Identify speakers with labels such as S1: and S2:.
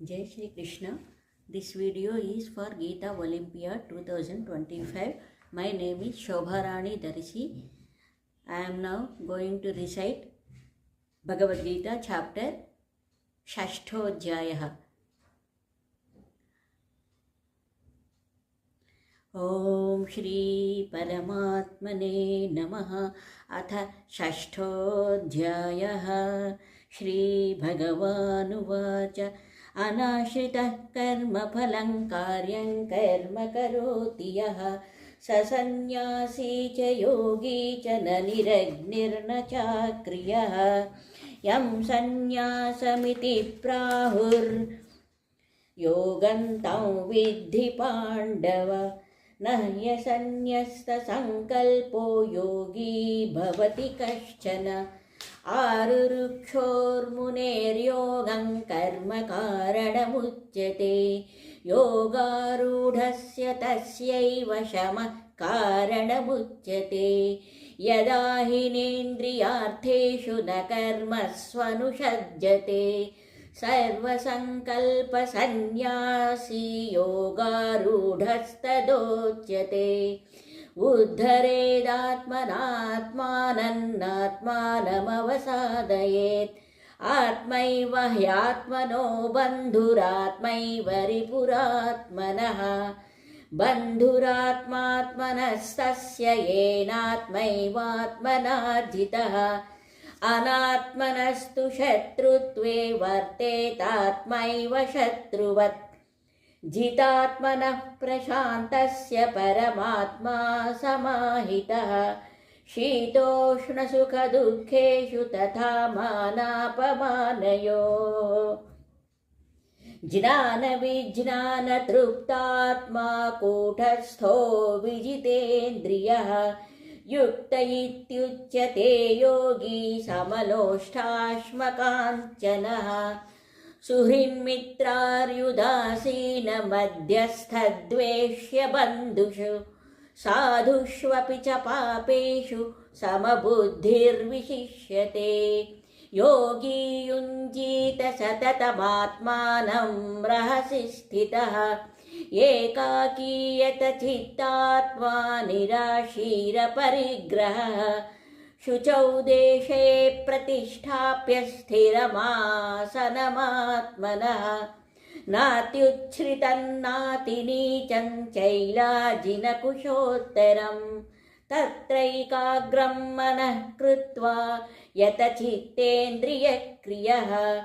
S1: Jai Shri Krishna. This video is for Geeta Olympiad 2025. My name is Shobharani Darshi. I am now going to recite Bhagavad Gita chapter Shashtodhyayah. ॐ श्री परमात्मने नमः। अथ षष्ठोऽध्यायः। श्रीभगवानुवाच अनाश्रितः कर्मफलं कार्यं कर्म करोति यः स सन्न्यासी च योगी च न निरग्निर्न चाक्रियः। यं सन्न्यासमिति प्राहुर्योगं तं विद्धि पाण्डव। न ह्यसन्न्यस्तसङ्कल्पो योगी भवति कश्चन। आरुरुक्षोर्मुनेर्योगं कर्म कारणमुच्यते। योगारूढस्य तस्यैव शमः कारणमुच्यते। यदा हिनेन्द्रियार्थेषु न कर्मस्वनुषज्जते सर्वसङ्कल्पसन्न्यासी योगारूढस्तदोच्यते। उद्धरेदात्मनात्मानमात्मानमवसादयेत्। आत्मैव ह्यात्मनो बन्धुरात्मैव रिपुरात्मनः। बन्धुरात्मात्मनस्तस्य येनात्मैवात्मनार्जितः। अनात्मनस्तु शत्रुत्वे वर्तेतात्मैव शत्रुवत्। जितात्मनः प्रशान्तस्य परमात्मा समाहितः। शीतोष्णसुखदुःखेषु तथा मानापमानयोः। ज्ञानविज्ञानतृप्तात्मा कूटस्थो विजितेन्द्रियः। युक्त इत्युच्यते योगी समलोष्टाश्मकाञ्चनः। सुहृन्मित्रार्युदासीनमध्यस्थद्वेष्य बन्धुषु। साधुष्वपि च पापेषु समबुद्धिर्विशिष्यते। योगी युञ्जीत सततमात्मानं रहसि स्थितः। एकाकीयत चित्तात्मा निराशीरपरिग्रहः। शुचौ देशे प्रतिष्ठाप्य स्थिरमासनमात्मनः। नात्युच्छ्रितं नातिनीचं चैलाजिनकुशोत्तरम्। तत्रैकाग्रं मनः कृत्वा यतचित्तेन्द्रियक्रियः।